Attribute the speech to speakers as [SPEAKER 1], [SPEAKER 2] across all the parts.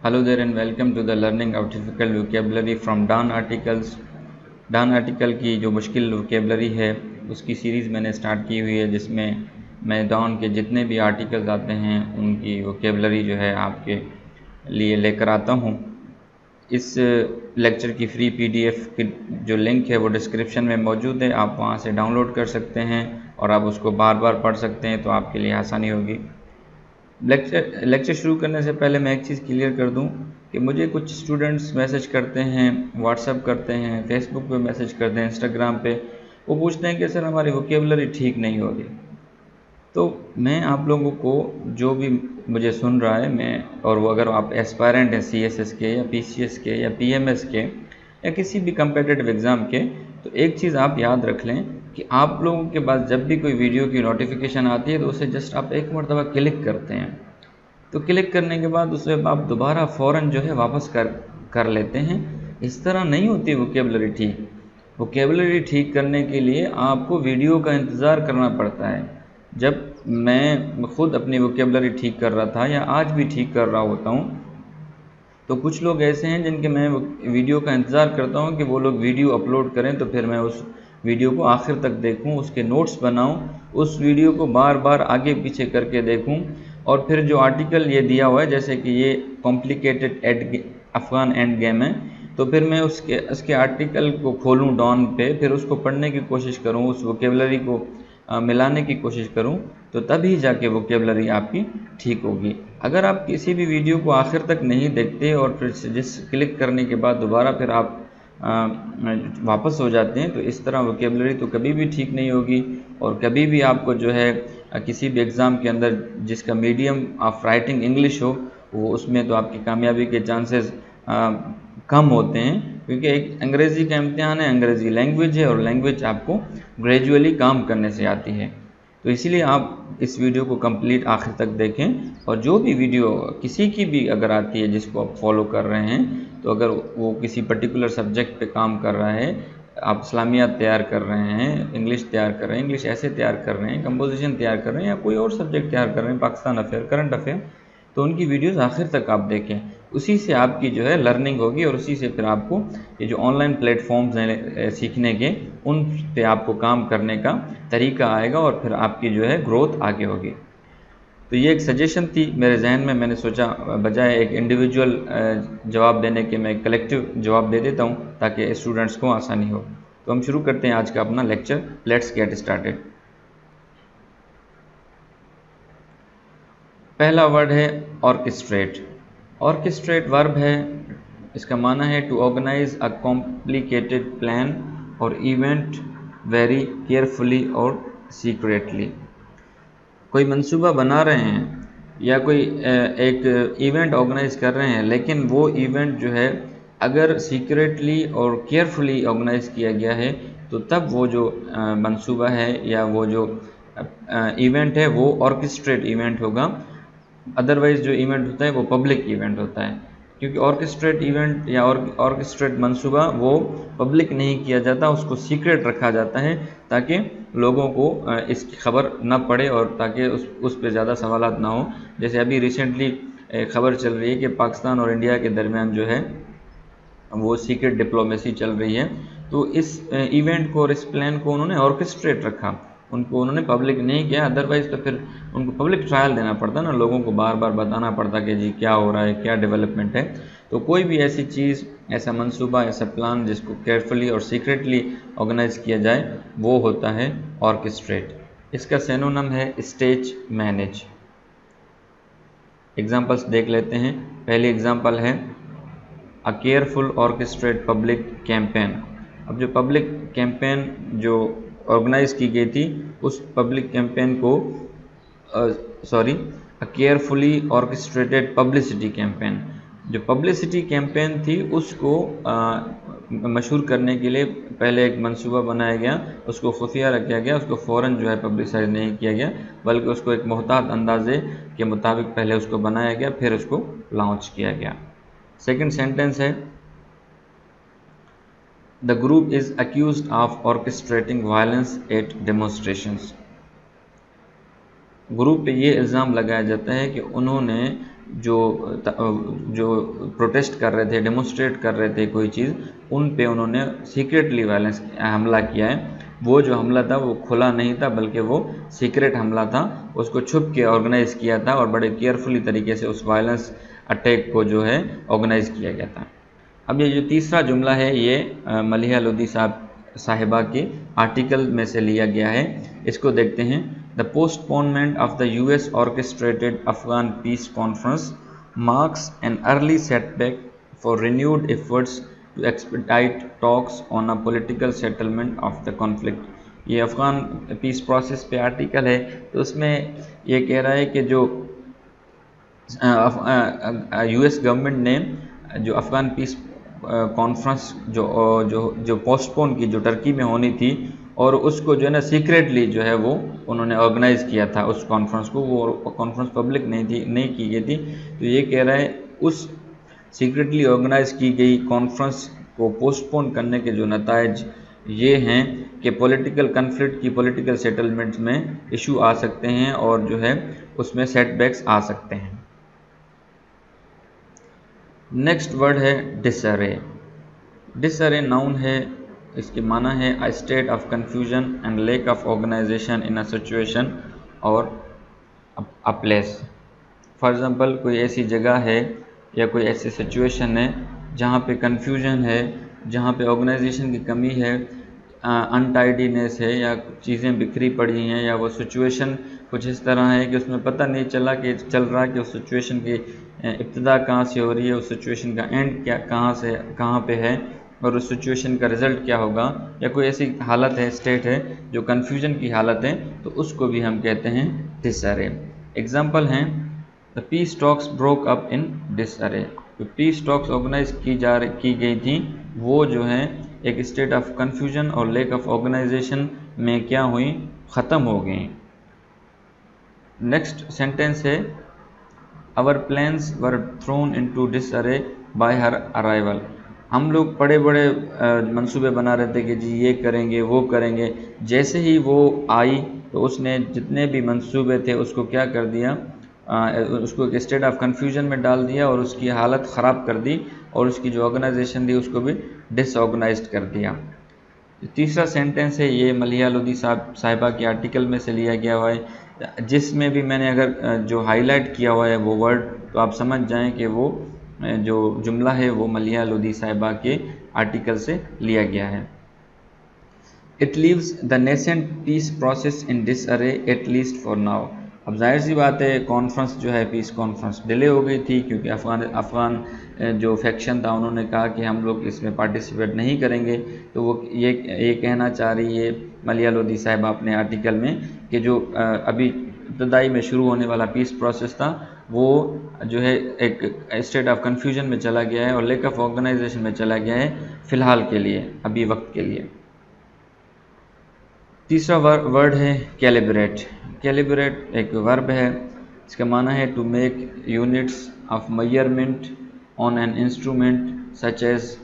[SPEAKER 1] Hello there and welcome to the learning of difficult vocabulary from Dawn Articles। Dawn article की जो मुश्किल vocabulary है उसकी series मैंने स्टार्ट की हुई है, जिसमें मैं डॉन के जितने भी आर्टिकल्स आते हैं उनकी वोकेबलरी जो है आपके लिए लेकर आता हूँ। इस लेक्चर की फ्री पीडीएफ की जो लिंक है वो डिस्क्रिप्शन में मौजूद है, आप वहाँ से डाउनलोड कर सकते हैं और आप उसको बार बार पढ़ सकते हैं, तो आपके लिए आसानी होगी। लेक्चर शुरू करने से पहले मैं एक चीज़ क्लियर कर दूं कि मुझे कुछ स्टूडेंट्स मैसेज करते हैं, व्हाट्सएप करते हैं, फेसबुक पे मैसेज करते हैं, इंस्टाग्राम पे। वो पूछते हैं कि सर हमारी वोकेबलरी ठीक नहीं हो रही। तो मैं आप लोगों को, जो भी मुझे सुन रहा है, मैं और वो अगर आप एस्पायरेंट हैं सीएसएस के या पीसीएस के या पीएमएस के या किसी भी कम्पिटिटिव एग्ज़ाम के, तो एक चीज़ आप याद रख लें कि आप लोगों के पास जब भी कोई वीडियो की नोटिफिकेशन आती है तो उसे जस्ट आप एक मरतबा क्लिक करते हैं। तो क्लिक करने के बाद उसे आप दोबारा फ़ौरन जो है वापस कर लेते हैं। इस तरह नहीं होती वोकेबलरी ठीक। वोकेबलरी ठीक करने के लिए आपको वीडियो का इंतज़ार करना पड़ता है। जब मैं ख़ुद अपनी वोकेबलरी ठीक कर रहा था या आज भी ठीक कर रहा होता हूँ, तो कुछ लोग ऐसे हैं जिनके मैं वीडियो का इंतज़ार करता हूँ कि वो लोग वीडियो अपलोड करें तो फिर मैं उस वीडियो को आखिर तक देखूँ, उसके नोट्स बनाऊँ, उस वीडियो को बार बार आगे पीछे करके देखूँ, और फिर जो आर्टिकल ये दिया हुआ है, जैसे कि ये कॉम्प्लिकेटेड अफ़गान एंड गेम है, तो फिर मैं उसके आर्टिकल को खोलूँ डॉन पे, फिर उसको पढ़ने की कोशिश करूँ, उस वोकेबलरी को मिलाने की कोशिश करूं, तो तभी जाके वोकेबलरी आपकी ठीक होगी। अगर आप किसी भी वीडियो को आखिर तक नहीं देखते और फिर जिस क्लिक करने के बाद दोबारा फिर आप वापस हो जाते हैं, तो इस तरह वोकेबलरी तो कभी भी ठीक नहीं होगी। और कभी भी आपको जो है किसी भी एग्ज़ाम के अंदर जिसका मीडियम ऑफ राइटिंग इंग्लिश हो, वो उसमें तो आपकी कामयाबी के चांसेस कम होते हैं, क्योंकि एक अंग्रेज़ी का इम्तिहान है, अंग्रेज़ी लैंग्वेज है और लैंग्वेज आपको ग्रेजुअली काम करने से आती है। तो इसीलिए आप इस वीडियो को कंप्लीट आखिर तक देखें, और जो भी वीडियो किसी की भी अगर आती है जिसको आप फॉलो कर रहे हैं, तो अगर वो किसी पर्टिकुलर सब्जेक्ट पे काम कर रहा है, आप इस्लामियात तैयार कर रहे हैं, इंग्लिश तैयार कर रहे हैं, इंग्लिश ऐसे तैयार कर रहे हैं, कंपोजिशन तैयार कर रहे हैं, या कोई और सब्जेक्ट तैयार कर रहे हैं, पाकिस्तान अफेयर, करंट अफेयर, तो उनकी वीडियोज़ आखिर तक आप देखें। उसी से आपकी जो है लर्निंग होगी, और उसी से फिर आपको ये जो ऑनलाइन प्लेटफॉर्म्स हैं सीखने के, उन पे आपको काम करने का तरीका आएगा और फिर आपकी जो है ग्रोथ आगे होगी। तो ये एक सजेशन थी मेरे जहन में, मैंने सोचा बजाय एक इंडिविजुअल जवाब देने के मैं कलेक्टिव जवाब दे देता हूँ ताकि स्टूडेंट्स को आसानी हो। तो हम शुरू करते हैं आज का अपना लेक्चर। Let's get started. पहला वर्ड है ऑर्केस्ट्रेट। ऑर्केस्ट्रेट वर्ब है, इसका माना है to organise a complicated plan or event very carefully और सीक्रेटली। कोई मंसूबा बना रहे हैं या कोई एक इवेंट ऑर्गेनाइज कर रहे हैं, लेकिन वो इवेंट जो है अगर सीक्रेटली और केयरफुली ऑर्गेनाइज किया गया है, तो तब वो जो मंसूबा है या वो जो इवेंट है वो ऑर्केस्ट्रेट इवेंट होगा। अदरवाइज़ जो इवेंट होता है वो पब्लिक इवेंट होता है, क्योंकि ऑर्केस्ट्रेट इवेंट या ऑर्केस्ट्रेट मंसूबा वो पब्लिक नहीं किया जाता, उसको सीक्रेट रखा जाता है ताकि लोगों को इसकी खबर न पड़े और ताकि उस पर ज़्यादा सवालात ना हो। जैसे अभी रिसेंटली खबर चल रही है कि पाकिस्तान और इंडिया के दरमियान जो है वो सीक्रेट डिप्लोमेसी चल रही है, तो इस इवेंट को और इस प्लान को उन्होंने ऑर्केस्ट्रेट रखा, उन्होंने पब्लिक नहीं किया। अदरवाइज़ तो फिर उनको पब्लिक ट्रायल देना पड़ता ना, लोगों को बार बार बताना पड़ता कि जी क्या हो रहा है, क्या डेवलपमेंट है। तो कोई भी ऐसी चीज़, ऐसा मंसूबा, ऐसा प्लान जिसको केयरफुली और सीक्रेटली ऑर्गेनाइज किया जाए, वो होता है ऑर्केस्ट्रेट। इसका सिनोनिम है स्टेज मैनेज। एग्जांपल्स देख लेते हैं। पहली एग्जांपल है अ केयरफुल ऑर्केस्ट्रेट पब्लिक कैंपेन। अब जो पब्लिक कैंपेन जो ऑर्गेनाइज की गई थी, उस पब्लिक कैंपेन को अ केयरफुली ऑर्केस्ट्रेटेड पब्लिसिटी कैंपेन, जो पब्लिसिटी कैंपेन थी उसको मशहूर करने के लिए पहले एक मंसूबा बनाया गया, उसको खुफिया रखा गया, उसको फ़ौरन जो है पब्लिसाइज नहीं किया गया, बल्कि उसको एक मोहतात अंदाजे के मुताबिक पहले उसको बनाया गया, फिर उसको लॉन्च किया गया। सेकंड सेंटेंस है the group is accused of orchestrating violence at demonstrations. Group पे ये इल्ज़ाम लगाया जाता है कि उन्होंने जो जो प्रोटेस्ट कर रहे थे, डेमोन्स्ट्रेट कर रहे थे कोई चीज़, उन पे उन्होंने सीक्रेटली वायलेंस हमला किया है। वो जो हमला था वो खुला नहीं था, बल्कि वो सीक्रेट हमला था, उसको छुप के ऑर्गेनाइज़ किया था और बड़े केयरफुली तरीके से उस वायलेंस अटैक को जो है ऑर्गेनाइज़ किया गया था। अब ये जो तीसरा जुमला है ये मलिहा लोधी साहिबा के आर्टिकल में से लिया गया है। इसको देखते हैं। The postponement of the US orchestrated Afghan peace conference marks an early setback for renewed efforts to expedite talks on a political settlement of the conflict. ये अफगान पीस प्रोसेस पे आर्टिकल है, तो उसमें ये कह रहा है कि जो यूएस गवर्नमेंट ने जो अफगान पीस कॉन्फ्रेंस जो पोस्टपोन की, जो टर्की में होनी थी, और उसको जो है ना सीक्रेटली जो है वो उन्होंने ऑर्गेनाइज़ किया था उस कॉन्फ्रेंस को। वो कॉन्फ्रेंस पब्लिक नहीं की गई थी। तो ये कह रहा है उस सीक्रेटली ऑर्गेनाइज की गई कॉन्फ्रेंस को पोस्टपोन करने के जो नताइज ये हैं कि पॉलिटिकल कन्फ्लिक्ट की, पॉलिटिकल सेटलमेंट्स में इशू आ सकते हैं और जो है उसमें सेटबैक्स आ सकते हैं। नेक्स्ट वर्ड है डिसअरे। डिसअरे नाउन है, इसके माना है a state of confusion and lack of organisation in a situation or a place. For example, कोई ऐसी जगह है या कोई ऐसी सिचुएशन है जहाँ पे कन्फ्यूजन है, जहाँ पे ऑर्गेनाइजेशन की कमी है, अनटाइडीनेस है, या चीज़ें बिखरी पड़ी हैं, या वो सिचुएशन कुछ इस तरह है कि उसमें पता नहीं चल रहा कि उस सिचुएशन की इब्तिदा कहाँ से हो रही है, उस सिचुएशन का एंड क्या कहाँ पे है, और उस सिचुएशन का रिज़ल्ट क्या होगा, या कोई ऐसी हालत है, स्टेट है जो कन्फ्यूजन की हालत है, तो उसको भी हम कहते हैं डिसअरे। एग्जाम्पल हैं, the peace talks broke up in disarray. जो पीस टॉक्स ऑर्गेनाइज की गई थी वो जो है एक स्टेट ऑफ कन्फ्यूजन और लैक ऑफ ऑर्गेनाइजेशन में क्या हुई, ख़त्म हो गई। नेक्स्ट सेंटेंस है, our plans were thrown into disarray by her arrival. हम लोग बड़े बड़े मंसूबे बना रहे थे कि जी ये करेंगे वो करेंगे, जैसे ही वो आई तो उसने जितने भी मंसूबे थे उसको क्या कर दिया, उसको एक स्टेट ऑफ कन्फ्यूजन में डाल दिया और उसकी हालत ख़राब कर दी, और उसकी जो ऑर्गेनाइजेशन थी उसको भी डिसऑर्गेनाइज्ड कर दिया। तीसरा सेंटेंस है, ये मलिहा लोधी साहिबा के आर्टिकल में से लिया गया हुआ है, जिसमें भी मैंने अगर जो हाईलाइट किया हुआ है वो वर्ड, तो आप समझ जाएं कि वो जो जुमला है वो मलिहा लोधी साहिबा के आर्टिकल से लिया गया है। It leaves the nascent peace process in disarray at least for now. अब जाहिर सी बात है कॉन्फ्रेंस जो है, पीस कॉन्फ्रेंस डिले हो गई थी, क्योंकि अफ़गान जो फैक्शन था उन्होंने कहा कि हम लोग इसमें पार्टिसिपेट नहीं करेंगे। तो वो ये कहना चाह रही है मलिहा लोधी साहिबा अपने आर्टिकल में कि जो अभी इब्तदाई में शुरू होने वाला पीस प्रोसेस था वो जो है एक स्टेट ऑफ कन्फ्यूजन में चला गया है और लैक ऑफ ऑर्गेनाइजेशन में चला गया है फ़िलहाल के लिए, अभी वक्त के लिए। तीसरा वर्ड है कैलिब्रेट। कैलिब्रेट एक वर्ब है, इसका माना है to make units of measurement on an instrument such as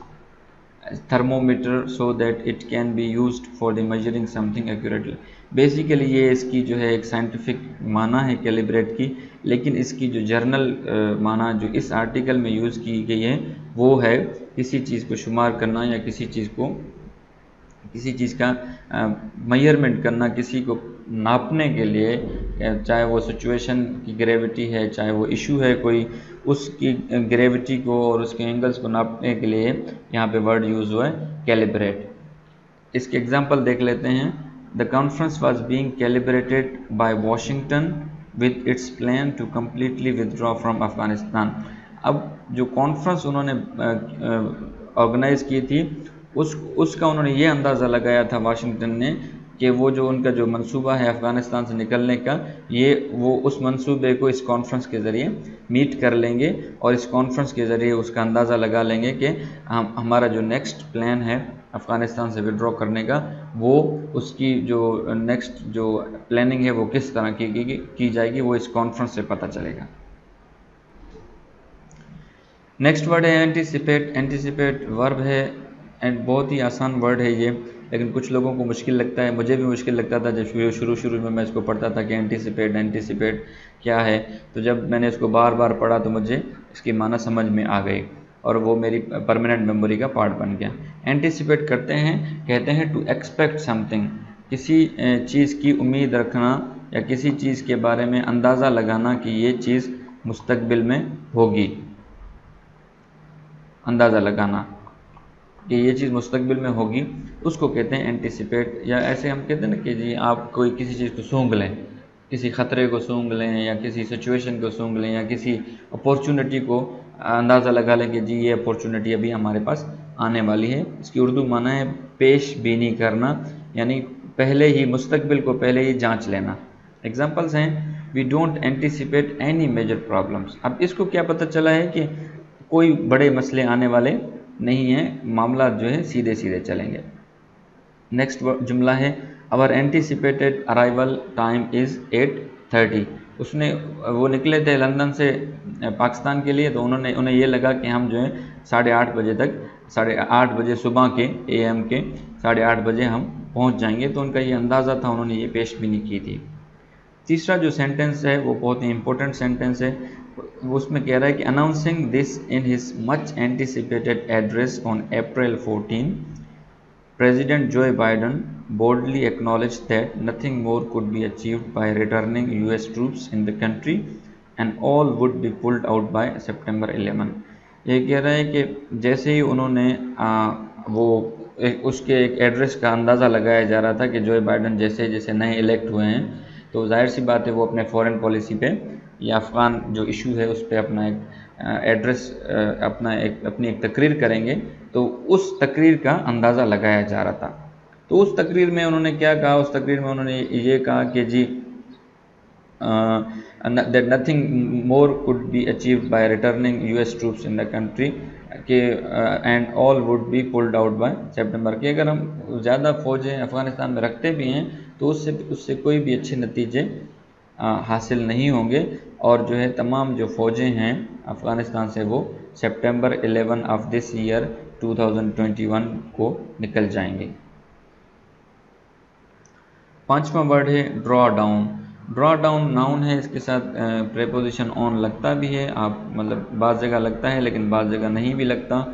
[SPEAKER 1] thermometer so that it can be used for the measuring something accurately. Basically ये इसकी जो है एक साइंटिफिक माना है कैलिब्रेट की, लेकिन इसकी जो जर्नल माना जो इस आर्टिकल में यूज़ की गई है वो है किसी चीज़ को शुमार करना या किसी चीज़ का मेजरमेंट करना, किसी को नापने के लिए, चाहे वो सिचुएशन की ग्रेविटी है, चाहे वो इशू है कोई, उसकी ग्रेविटी को और उसके एंगल्स को नापने के लिए यहाँ पे वर्ड यूज़ हुआ है कैलिब्रेट। इसके एग्जांपल देख लेते हैं। The conference was being calibrated by Washington with its plan to completely withdraw from Afghanistan. अब जो कॉन्फ्रेंस उन्होंने ऑर्गेनाइज की थी उसका उन्होंने ये अंदाज़ा लगाया था वाशिंगटन ने कि वो जो उनका जो मंसूबा है अफ़गानिस्तान से निकलने का, वो उस मंसूबे को इस कॉन्फ्रेंस के ज़रिए मीट कर लेंगे और इस कॉन्फ्रेंस के ज़रिए उसका अंदाज़ा लगा लेंगे कि हमारा जो नेक्स्ट प्लान है अफ़गानिस्तान से विड्रॉ करने का, वो उसकी जो नेक्स्ट जो प्लानिंग है वो किस तरह की जाएगी, वो इस कॉन्फ्रेंस से पता चलेगा। नेक्स्ट वर्ड है एंटीसिपेट। एंटीसिपेट वर्ब है एंड बहुत ही आसान वर्ड है ये। लेकिन कुछ लोगों को मुश्किल लगता है, मुझे भी मुश्किल लगता था जब शुरू में मैं इसको पढ़ता था कि एंटीसिपेट क्या है। तो जब मैंने इसको बार बार पढ़ा तो मुझे इसकी माना समझ में आ गई और वो मेरी परमानेंट मेमोरी का पार्ट बन गया। एंटीसिपेट करते हैं, कहते हैं टू एक्सपेक्ट समथिंग, किसी चीज़ की उम्मीद रखना या किसी चीज़ के बारे में अंदाज़ा लगाना कि ये चीज़ मुस्तकबिल में होगी। अंदाज़ा लगाना कि ये चीज़ मुस्तकबिल में होगी, उसको कहते हैं एंटीसिपेट। या ऐसे हम कहते हैं ना कि जी आप कोई किसी चीज़ को सूंघ लें, किसी ख़तरे को सूंघ लें या किसी सिचुएशन को सूंघ लें या किसी अपॉर्चुनिटी को अंदाज़ा लगा लें कि जी ये अपॉर्चुनिटी अभी हमारे पास आने वाली है। इसकी उर्दू माना है पेश बीनी करना, यानी पहले ही मुस्तकबिल को पहले ही जांच लेना। एग्जांपल्स हैं, we don't anticipate any major problems. अब इसको क्या पता चला है कि कोई बड़े मसले आने वाले नहीं हैं, मामला जो है सीधे सीधे चलेंगे। नेक्स्ट जुमला है, our anticipated arrival time is 8:30। उसने वो निकले थे लंदन से पाकिस्तान के लिए, तो उन्हें ये लगा कि हम जो है 8:30 बजे तक, 8:30 बजे सुबह के AM के 8:30 बजे हम पहुंच जाएंगे। तो उनका ये अंदाज़ा था, उन्होंने ये पेश भी नहीं की थी। तीसरा जो सेंटेंस है वो बहुत ही इंपॉर्टेंट सेंटेंस है। वो उसमें कह रहा है कि announcing this in his much anticipated address on April 14, President Joe Biden boldly acknowledged that nothing more could be achieved by returning US troops in the country and all would be pulled out by September 11। ये कह रहा है कि जैसे ही उन्होंने उसके एक address का अंदाज़ा लगाया जा रहा था कि जो बाइडन जैसे जैसे नए इलेक्ट हुए हैं, तो जाहिर सी बात है वो अपने फॉरेन पॉलिसी पे या अफ़गान जो इशू है उस पर अपना एक एड्रेस, अपनी एक तकरीर करेंगे। तो उस तकरीर का अंदाज़ा लगाया जा रहा था। तो उस तकरीर में उन्होंने क्या कहा, उस तकरीर में उन्होंने ये कहा कि जी that nothing more could be achieved by returning US troops in the country कि and all would be pulled out by September। कि अगर हम ज़्यादा फ़ौजें अफ़गानिस्तान में रखते भी हैं तो उससे कोई भी अच्छे नतीजे हासिल नहीं होंगे, और जो है तमाम जो फ़ौजें हैं अफ़गानिस्तान से वो September 11 ऑफ दिस ईयर 2021 को निकल जाएंगे। पांचवा वर्ड है draw down. Draw down noun है, इसके साथ प्रेपोजिशन ऑन लगता भी है, आप मतलब बाज़ जगह लगता है लेकिन बाज़ जगह नहीं भी लगता।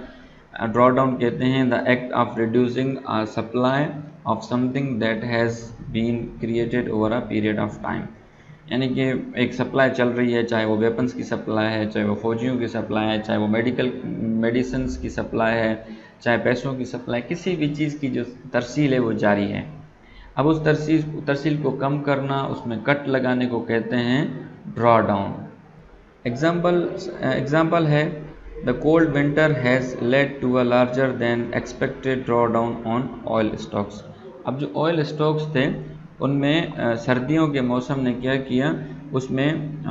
[SPEAKER 1] ड्रॉ डाउन कहते हैं the act of reducing a supply of something that has been created over a period of time. यानी कि एक सप्लाई चल रही है, चाहे वो वेपन्स की सप्लाई है, चाहे वो फ़ौजियों की सप्लाई है, चाहे वो मेडिसिन्स की सप्लाई है, चाहे पैसों की सप्लाई, किसी भी चीज़ की जो तरसील है वो जारी है। अब उस तरसील को कम करना, उसमें कट लगाने को कहते हैं ड्रॉ डाउन। एग्जाम्पल है the cold winter has led to a larger than expected draw down on oil stocks. अब जो ऑयल स्टॉक्स थे उनमें सर्दियों के मौसम ने क्या किया, उसमें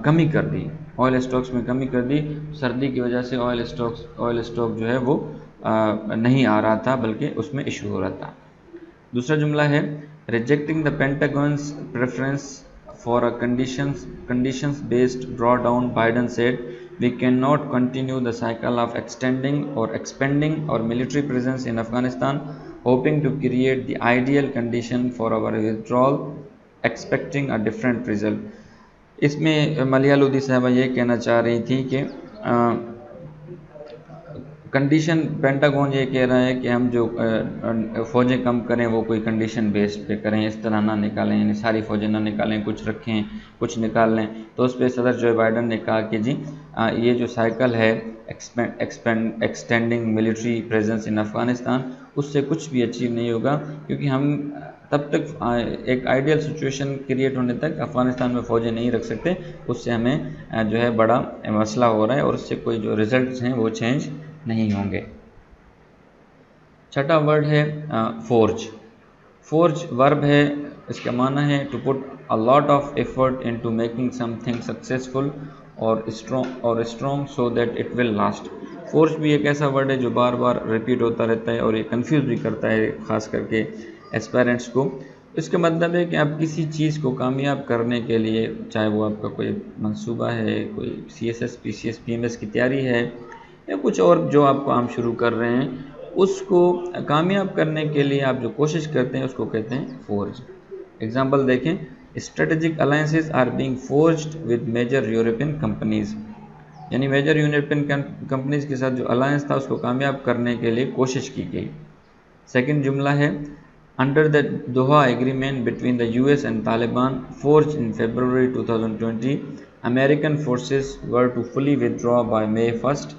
[SPEAKER 1] कमी कर दी, ऑयल स्टॉक्स में कमी कर दी। सर्दी की वजह से ऑयल स्टॉक जो है वो नहीं आ रहा था, बल्कि उसमें इशू हो रहा था। दूसरा जुमला है rejecting the Pentagon's preference for a conditions based draw down, Biden said we can not continue the cycle of extending or expanding our military presence in Afghanistan hoping to create the ideal condition for our withdrawal expecting a different result. इसमें मलियालुदी साहबा ये कहना चाह रही थी कि condition, pentagon ये कह रहा है कि हम जो फ़ौजें कम करें वो कोई कंडीशन बेस्ड पे करें, इस तरह ना निकालें, यानी सारी फ़ौजें ना निकालें, कुछ रखें कुछ निकाल लें। तो उस पर सदर जो बाइडन ने कहा कि जी ये जो साइकिल है extending military presence in Afghanistan, उससे कुछ भी अचीव नहीं होगा, क्योंकि हम तब तक एक आइडियल सिचुएशन क्रिएट होने तक अफ़गानिस्तान में फ़ौजें नहीं रख सकते। उससे हमें जो है बड़ा मसला हो रहा है और उससे कोई जो रिज़ल्ट हैं वो चेंज नहीं होंगे। छठा वर्ड है फोर्ज। फोर्ज वर्ब है, इसका माना है to put a lot of effort into making something successful और strong so that it will last. Forge भी एक ऐसा वर्ड है जो बार बार रिपीट होता रहता है और ये कंफ्यूज भी करता है ख़ास करके एस्पायरेंट्स को। इसका मतलब है कि आप किसी चीज़ को कामयाब करने के लिए, चाहे वो आपका कोई मंसूबा है, कोई CSS PCS PMS की तैयारी है या कुछ और जो आप काम शुरू कर रहे हैं, उसको कामयाब करने के लिए आप जो कोशिश करते हैं उसको कहते हैं फोर्ज। एग्जाम्पल देखें, strategic alliances are being forged with major European companies, यानी मेजर यूरोपियन कंपनीज के साथ जो अलायंस था उसको कामयाब करने के लिए कोशिश की गई। सेकंड जुमला है, under the Doha agreement between the US and Taliban forged in February 2020, American forces were to fully withdraw by May 1st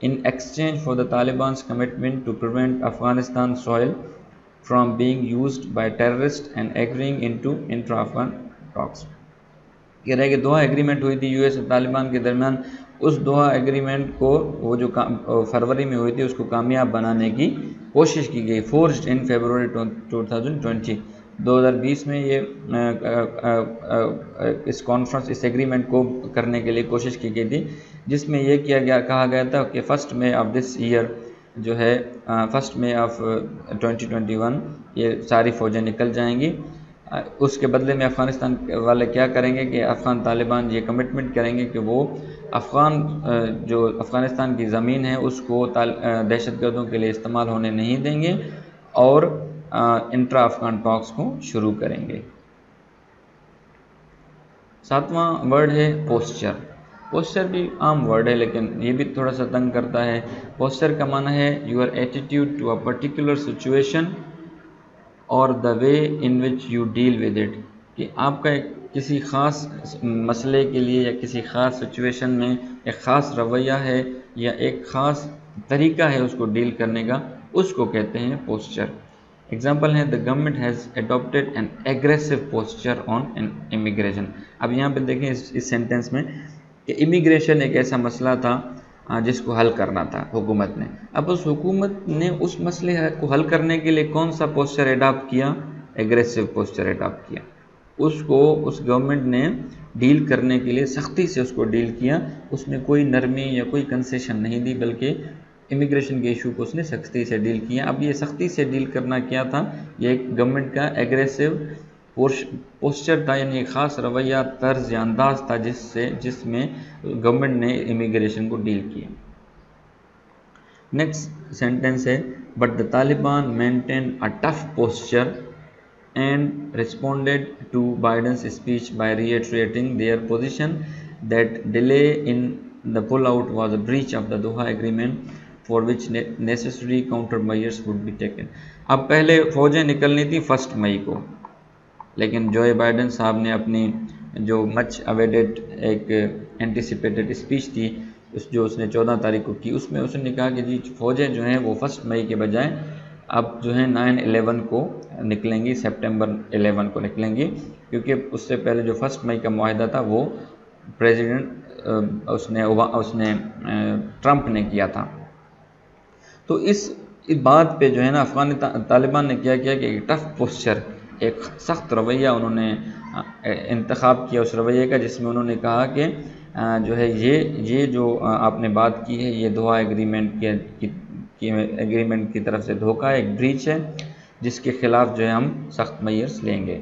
[SPEAKER 1] in exchange for the Taliban's commitment to prevent Afghanistan soil from being used by terrorists and agreeing into intra-Afghan talks। कह रहा है कि दोहा agreement हुई थी US और तालिबान के दरमियान, उस दोहा एग्रीमेंट को वो जो फरवरी में हुई थी उसको कामयाब बनाने की कोशिश की गई। फोर्ज्ड इन फरवरी 2020 में ये इस कॉन्फ्रेंस इस एग्रीमेंट को करने के लिए कोशिश की गई थी, जिसमें यह कहा गया था कि 1 मई ऑफ दिस ईयर जो है 1 मई ऑफ 2021 ये सारी फ़ौजें निकल जाएंगी। उसके बदले में अफ़गानिस्तान वाले क्या करेंगे कि अफ़गान तालिबान ये कमिटमेंट करेंगे कि वो जो अफ़गानिस्तान की ज़मीन है उसको दहशतगर्दों के लिए इस्तेमाल होने नहीं देंगे और इंट्रा अफ़गान टॉक्स को शुरू करेंगे। 7वां वर्ड है पोस्चर। पोस्चर भी आम वर्ड है लेकिन ये भी थोड़ा सा तंग करता है। पोस्चर का माना है your attitude to a particular situation और the way in which you deal with it, कि आपका किसी ख़ास मसले के लिए या किसी ख़ास सिचुएशन में एक ख़ास रवैया है या एक ख़ास तरीका है उसको डील करने का, उसको कहते हैं पोस्चर। एग्जाम्पल है, the government has adopted N aggressive posture on immigration. अब यहाँ पे देखें इस सेंटेंस में कि इमिग्रेशन एक ऐसा मसला था जिसको हल करना था हुकूमत ने। अब उस हुकूमत ने उस मसले को हल करने के लिए कौन सा पोस्चर अडॉप्ट किया? एग्रेसिव पोस्चर अडॉप्ट किया। उसको उस गवर्नमेंट ने डील करने के लिए सख्ती से उसको डील किया, उसने कोई नरमी या कोई कंसेशन नहीं दी, बल्कि इमिग्रेशन के इशू को उसने सख्ती से डील किया। अब ये सख्ती से डील करना क्या था? ये एक गवर्नमेंट का एग्रेसिव पोस्चर था, यानी एक ख़ास रवैया, तर्ज या अंदाज था जिसमें गवर्नमेंट ने इमिग्रेशन को डील किया। नेक्स्ट सेंटेंस है, but the Taliban maintain a tough posture and responded to Biden's speech by reiterating their position that delay in the pullout was a breach of the Doha Agreement for which necessary countermeasures would be taken। अब पहले फ़ौजें निकलनी थी 1 मई को, लेकिन जो Biden साहब ने अपनी जो मच अवेडेड एक एंटिसिपेटेड स्पीच थी जो उसने 14 तारीख को की, उसमें उसने कहा कि जी फ़ौजें जो हैं वो 1 मई के बजाय अब जो है 9/11 को निकलेंगी, सितंबर 11 को निकलेंगी, क्योंकि उससे पहले जो 1 मई का मुआहदा था वो प्रेसिडेंट उसने ट्रंप ने किया था। तो इस बात पे जो है ना अफ़गान तालिबान ने क्या किया कि एक टफ पोस्चर, एक सख्त रवैया उन्होंने इंतखाब किया उस रवैये का, जिसमें उन्होंने कहा कि जो है ये जो आपने बात की है ये दोहा एग्रीमेंट की तरफ से धोखा है, एक ब्रीच है, जिसके खिलाफ जो है हम सख्त मेजर्स लेंगे।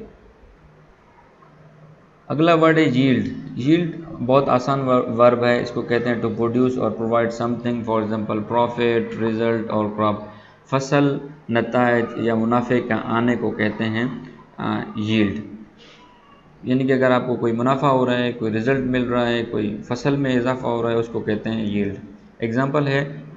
[SPEAKER 1] अगला वर्ड है यील्ड। यील्ड बहुत आसान वर्ब है, इसको कहते हैं टू प्रोड्यूस और provide something, for example profit, result और क्रॉप। फसल, नतायज या मुनाफे का आने को कहते हैं यील्ड, यानी कि अगर आपको कोई मुनाफा हो रहा है, कोई रिजल्ट मिल रहा है, कोई फसल में इजाफा हो रहा है, उसको कहते हैं यील्ड। एग्जाम्पल है,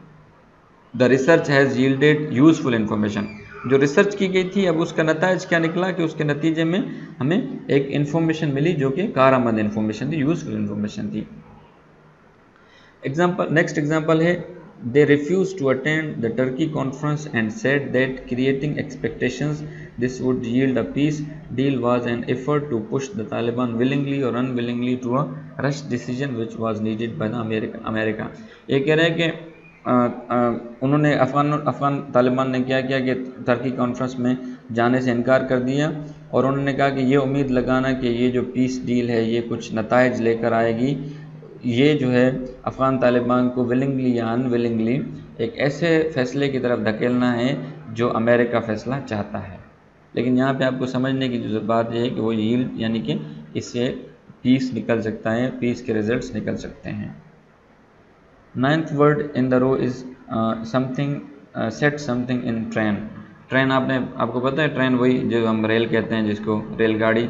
[SPEAKER 1] the research has yielded useful information. जो रिसर्च की गई थी अब उसका नतायज क्या निकला कि उसके नतीजे में हमें एक इन्फॉर्मेशन मिली जो कि कारआमद इन्फॉर्मेशन थी, यूज़फुल इन्फॉर्मेशन थी। नेक्स्ट एग्जाम्पल है, they refused to attend the Turkey conference and said that creating expectations this would yield a peace deal was an effort to push the Taliban willingly or unwillingly to a rushed decision which was needed by the America। ये कह रहे हैं कि उन्होंने अफ़गान तालिबान ने क्या किया कि टर्की कॉन्फ्रेंस में जाने से इनकार कर दिया और उन्होंने कहा कि ये उम्मीद लगाना कि ये जो पीस डील है ये कुछ नतायज लेकर आएगी, ये जो है अफ़गान तालिबान को विलिंगली या अनविलिंगली एक ऐसे फ़ैसले की तरफ धकेलना है जो अमेरिका फ़ैसला चाहता है। लेकिन यहाँ पे आपको समझने की जो बात यह है कि वो यील्ड यानी कि इससे पीस निकल सकता है, पीस के रिजल्ट्स निकल सकते हैं। 9th word in the row is something set something in train. Train आपको पता है, ट्रेन वही जो हम रेल कहते हैं, जिसको रेलगाड़ी,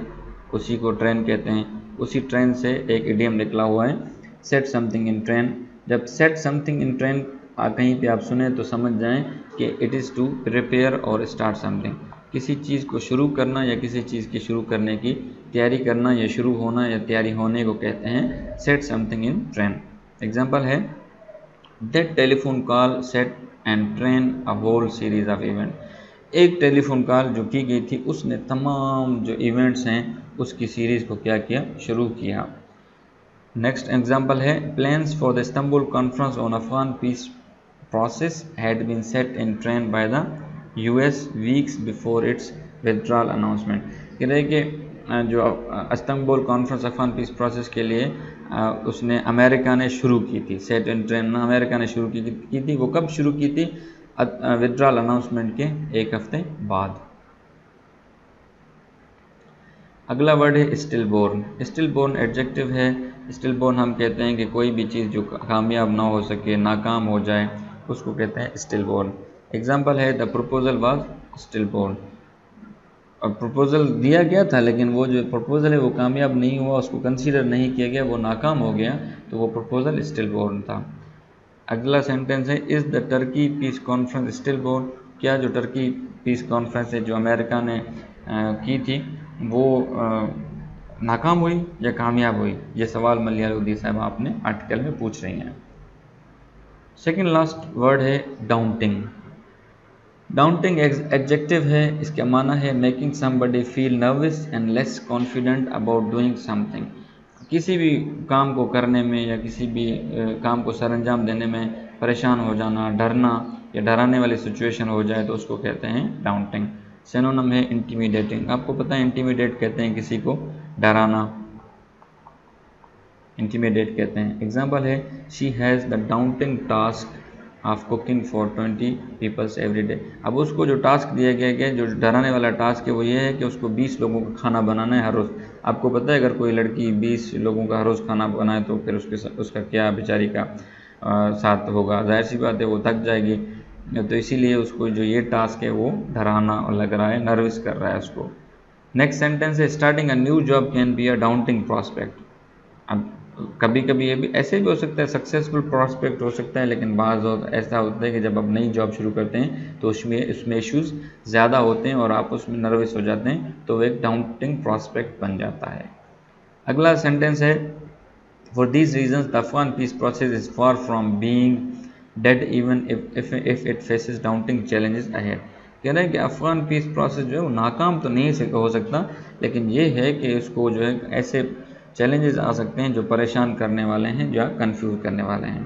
[SPEAKER 1] उसी को ट्रेन कहते हैं। उसी ट्रेन से एक इडियम निकला हुआ है, सेट समथिंग इन ट्रेन। जब सेट समथिंग इन ट्रेन कहीं पे आप सुने तो समझ जाएं कि इट इज़ टू प्रिपेयर और स्टार्ट समथिंग। किसी चीज़ को शुरू करना या किसी चीज़ की शुरू करने की तैयारी करना, या शुरू होना या तैयारी होने को कहते हैं set something in train. Example है, that telephone call set and train a whole series of event. एक टेलीफोन कॉल जो की गई थी उसने तमाम जो इवेंट्स हैं उसकी सीरीज़ को क्या किया, शुरू किया। नेक्स्ट एग्जाम्पल है, plans for the Istanbul conference on Afghan peace process had been set in train by the US weeks before its withdrawal announcement। कह रहे कि जो Istanbul conference Afghan peace process के लिए उसने अमेरिका ने शुरू की थी, सेट इन ट्रेन ना अमेरिका ने शुरू की थी। वो कब शुरू की थी? विड्रॉल अनाउंसमेंट के एक हफ्ते बाद। अगला वर्ड है stillborn. Stillborn adjective है। स्टिल बोर्न हम कहते हैं कि कोई भी चीज़ जो कामयाब ना हो सके, नाकाम हो जाए, उसको कहते हैं स्टिल बोर्न। एग्जाम्पल है, the proposal was stillborn. अब प्रपोजल दिया गया था लेकिन वो जो प्रपोजल है वो कामयाब नहीं हुआ, उसको कंसीडर नहीं किया गया, वो नाकाम हो गया, तो वो प्रपोजल स्टिल बोर्न था। अगला सेंटेंस है, is the Turkey peace conference stillborn. क्या जो टर्की पीस कॉन्फ्रेंस है जो अमेरिका ने की थी वो नाकाम हुई या कामयाब हुई? ये सवाल मलियालुद्दीन साहब आपने आर्टिकल में पूछ रही हैं। सेकेंड लास्ट वर्ड है डाउंटिंग। डाउंटिंग एडजेक्टिव है। इसका माना है making somebody feel nervous and less confident about doing something. किसी भी काम को करने में या किसी भी काम को सरअंजाम देने में परेशान हो जाना, डरना या डराने वाली सिचुएशन हो जाए तो उसको कहते हैं डाउंटिंग। सिनोनिम है इंटीमिडेटिंग। आपको पता है इंटीमिडेट कहते हैं किसी को डराना, इंटीमिडेट कहते हैं। एग्जाम्पल है, she has the daunting task of cooking for 20 peoples every day. अब उसको जो टास्क दिया गया है, जो डराने वाला टास्क है, वो ये है कि उसको 20 लोगों का खाना बनाना है हर रोज़। आपको पता है अगर कोई लड़की 20 लोगों का हर रोज़ खाना बनाए तो फिर उसका क्या बेचारी का साथ होगा, जाहिर सी बात है वो थक जाएगी। तो इसीलिए उसको जो ये टास्क है वो डराना और लग रहा है, नर्वस कर रहा है उसको। नेक्स्ट सेंटेंस है, starting a new job can be a daunting prospect. अब कभी कभी ये भी ऐसे भी हो सकता है, सक्सेसफुल प्रॉस्पेक्ट हो सकता है, लेकिन बाज़ ऐसा होता है कि जब आप नई जॉब शुरू करते हैं तो उसमें इश्यूज़ ज़्यादा होते हैं और आप उसमें नर्वस हो जाते हैं, तो वो एक डाउंटिंग प्रॉस्पेक्ट बन जाता है। अगला सेंटेंस है, for these reasons the Afghan peace process is far from being dead even if it faces daunting challenges ahead. कह रहे हैं कि अफगान पीस प्रोसेस जो है वो नाकाम तो नहीं हो सकता, लेकिन ये है कि इसको जो है ऐसे चैलेंजेस आ सकते हैं जो परेशान करने वाले हैं या कंफ्यूज करने वाले हैं।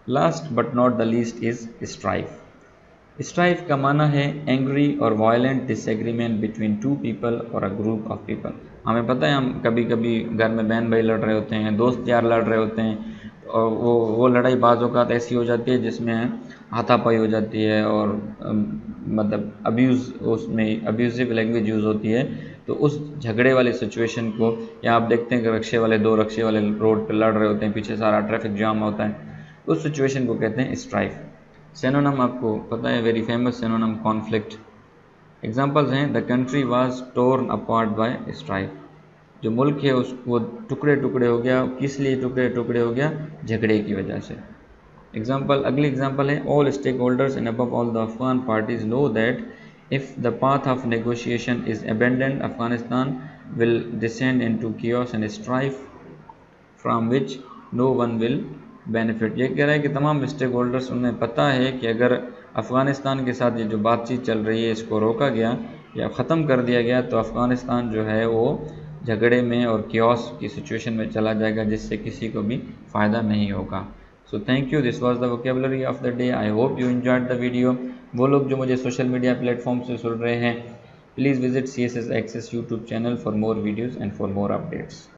[SPEAKER 1] Last but not the least is strife. Strife का माना है एंग्री और violent disagreement between two people और अ ग्रुप ऑफ पीपल। हमें पता है, हम कभी कभी घर में बहन भाई लड़ रहे होते हैं, दोस्त यार लड़ रहे होते हैं, और वो लड़ाई बाज़ औक़ात ऐसी हो जाती है जिसमें हाथापाई हो जाती है और मतलब उसमें अब्यूज़िव लैंग्वेज यूज़ होती है। तो उस झगड़े वाली सिचुएशन को, या आप देखते हैं कि दो रक्शे वाले रोड पर लड़ रहे होते हैं, पीछे सारा ट्रैफिक जाम होता है, उस सिचुएशन को कहते हैं स्ट्राइफ। सिनोनिम आपको पता है, very famous synonym conflict. Examples हैं, the country was torn apart by strife. जो मुल्क है वो टुकड़े टुकड़े हो गया। किस लिए टुकड़े टुकड़े हो गया? झगड़े की वजह से। अगली एग्जांपल है, all stake holders and above all the Afghan parties know that if the path of negotiation is abandoned Afghanistan will descend into chaos and strife from which no one will benefit. ये कह रहा है कि तमाम स्टेक होल्डर्स, उन्हें पता है कि अगर अफ़गानिस्तान के साथ ये जो बातचीत चल रही है इसको रोका गया या ख़त्म कर दिया गया तो अफ़गानिस्तान जो है वो झगड़े में और कियोस की सिचुएशन में चला जाएगा, जिससे किसी को भी फ़ायदा नहीं होगा। So thank you, this was the vocabulary of the day. I hope you enjoyed the video. वो लोग जो मुझे सोशल मीडिया प्लेटफॉर्म से सुन रहे हैं, please visit CSS Access YouTube channel for more videos and for more updates.